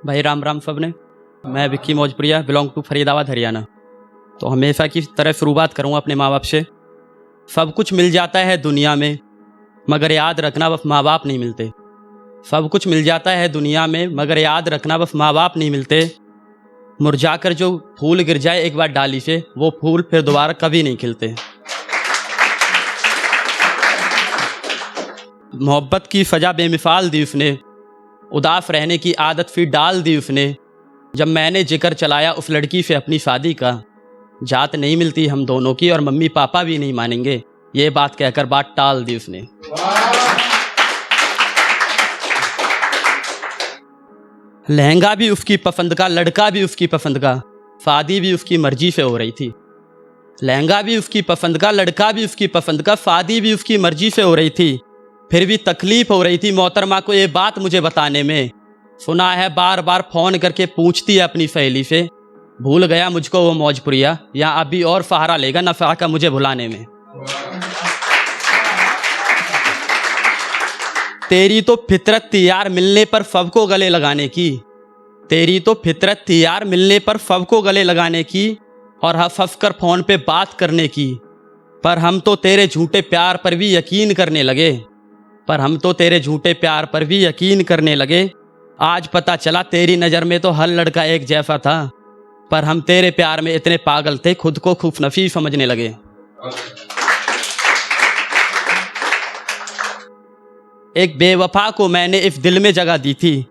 भाई राम राम सबने। मैं विक्की मौजपुरिया, बिलोंग टू फरीदाबाद हरियाणा। तो हमेशा की तरह शुरुआत करूँगा अपने माँ बाप से। सब कुछ मिल जाता है दुनिया में, मगर याद रखना बस माँ बाप नहीं मिलते। सब कुछ मिल जाता है दुनिया में, मगर याद रखना बस माँ बाप नहीं मिलते। मुरझाकर जो फूल गिर जाए एक बार डाली से, वो फूल फिर दोबारा कभी नहीं खिलते। मोहब्बत की सजा बेमिसाल दी उसने, उदास रहने की आदत फिर डाल दी उसने। जब मैंने जिक्र चलाया उस लड़की से अपनी शादी का, जात नहीं मिलती हम दोनों की और मम्मी पापा भी नहीं मानेंगे, ये बात कहकर बात टाल दी उसने। लहंगा भी उसकी पसंद का, लड़का भी उसकी पसंद का, शादी भी उसकी मर्जी से हो रही थी। लहंगा भी उसकी पसंद का, लड़का भी उसकी पसंद का, शादी भी उसकी मर्जी से हो रही थी। फिर भी तकलीफ हो रही थी मोहतरमा को ये बात मुझे बताने में। सुना है बार बार फ़ोन करके पूछती है अपनी सहेली से, भूल गया मुझको वो मौजपुरिया, या अभी और सहारा लेगा नफा का मुझे भुलाने में। तेरी तो फितरत थी यार मिलने पर सबको गले लगाने की। तेरी तो फितरत थी यार मिलने पर सबको गले लगाने की, और हंस हंस कर फ़ोन पे बात करने की। पर हम तो तेरे झूठे प्यार पर भी यकीन करने लगे। पर हम तो तेरे झूठे प्यार पर भी यकीन करने लगे। आज पता चला तेरी नज़र में तो हर लड़का एक जैसा था, पर हम तेरे प्यार में इतने पागल थे खुद को खुशनसीब समझने लगे। एक बेवफा को मैंने इस दिल में जगह दी थी,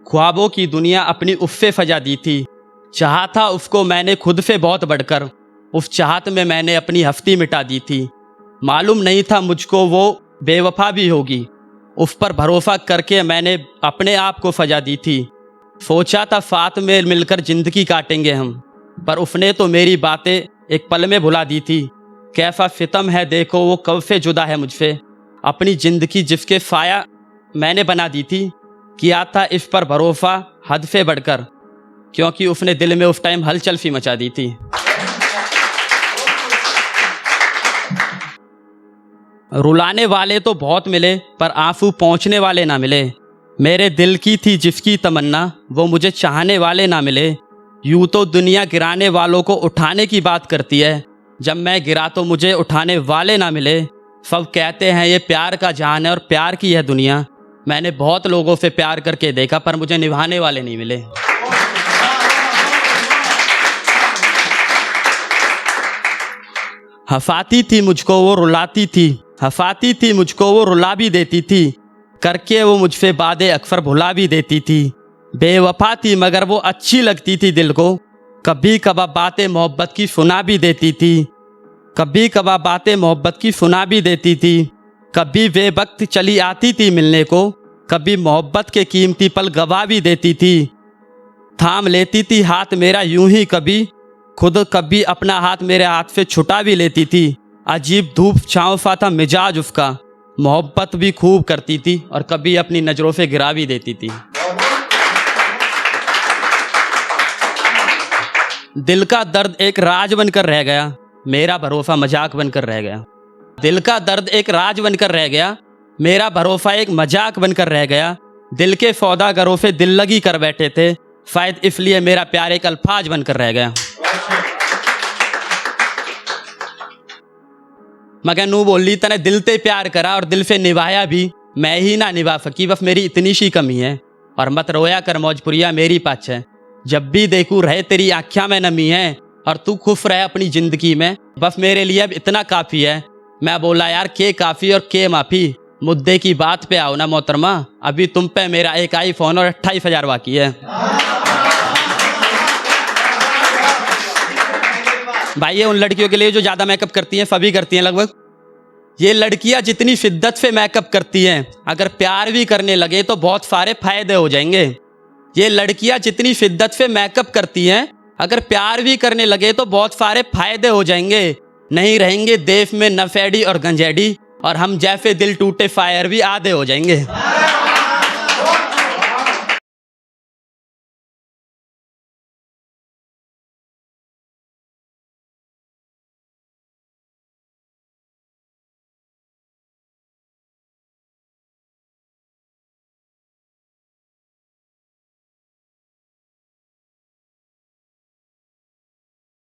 ख्वाबों की दुनिया अपनी उससे सजा दी थी। चाहा था उसको मैंने खुद से बहुत बढ़कर, उस चाहत में मैंने अपनी हस्ती मिटा दी थी। मालूम नहीं था मुझको वो बेवफा भी होगी, उस पर भरोसा करके मैंने अपने आप को सजा दी थी। सोचा था साथ में मिलकर ज़िंदगी काटेंगे हम, पर उसने तो मेरी बातें एक पल में भुला दी थी। कैसा सितम है देखो वो कब से जुदा है मुझसे, अपनी ज़िंदगी जिसके साया मैंने बना दी थी। किया था इस पर भरोसा हद से बढ़कर, क्योंकि उसने दिल में उस टाइम हलचल सी मचा दी थी। रुलाने वाले तो बहुत मिले, पर आंसू पहुँचने वाले ना मिले। मेरे दिल की थी जिसकी तमन्ना, वो मुझे चाहने वाले ना मिले। यूँ तो दुनिया गिराने वालों को उठाने की बात करती है, जब मैं गिरा तो मुझे उठाने वाले ना मिले। सब कहते हैं ये प्यार का जहान है और प्यार की है दुनिया। मैंने बहुत लोगों से प्यार करके देखा, पर मुझे निभाने वाले नहीं मिले। हंसाती थी मुझको वो रुलाती थी, हंसाती थी मुझको वो रुला भी देती थी। करके वो मुझसे बातें अक्सर भुला भी देती थी। बेवफा थी मगर वो अच्छी लगती थी दिल को, कभी कभार बातें मोहब्बत की सुना भी देती थी। कभी कभार बातें मोहब्बत की सुना भी देती थी। कभी वे वक्त चली आती थी मिलने को, कभी मोहब्बत के कीमती पल गवा भी देती थी। थाम लेती थी हाथ मेरा यूं ही कभी, खुद कभी अपना हाथ मेरे हाथ से छुटा भी लेती थी। अजीब धूप छाँव सा था मिजाज उसका, मोहब्बत भी खूब करती थी और कभी अपनी नज़रों से गिरा भी देती थी। दिल का दर्द एक राज बनकर रह गया, मेरा भरोसा मजाक बनकर रह गया। दिल का दर्द एक राज बनकर रह गया, मेरा भरोसा एक मजाक बनकर रह गया। दिल के सौदागरों से दिल लगी कर बैठे थे, शायद इसलिए मेरा प्यार एक अल्फाज बनकर रह गया। मगर नू बोली तने दिल ते प्यार करा और दिल से निभाया भी, मैं ही ना निभा सकी, बस मेरी इतनी सी कमी है। और मत रोया कर मौजपुरिया मेरी पाछ है, जब भी देखूं रहे तेरी आँखों में नमी है, और तू खुश रहे अपनी ज़िंदगी में, बस मेरे लिए अब इतना काफ़ी है। मैं बोला यार के काफ़ी और के माफ़ी, मुद्दे की बात पे आओ ना मोहतरमा, अभी तुम पे मेरा एक iPhone और 28,000 बाकी है। भाई ये उन लड़कियों के लिए जो ज़्यादा मेकअप करती हैं, सभी करती हैं लगभग। ये लड़कियां जितनी शिद्दत से मेकअप करती हैं, अगर प्यार भी करने लगे तो बहुत सारे फायदे हो जाएंगे। ये लड़कियां जितनी शिद्दत से मेकअप करती हैं, अगर प्यार भी करने लगे तो बहुत सारे फायदे हो जाएंगे। नहीं रहेंगे देश में नफेड़ी और गंजेड़ी, और हम जैसे दिल टूटे फायर भी आधे हो जाएंगे।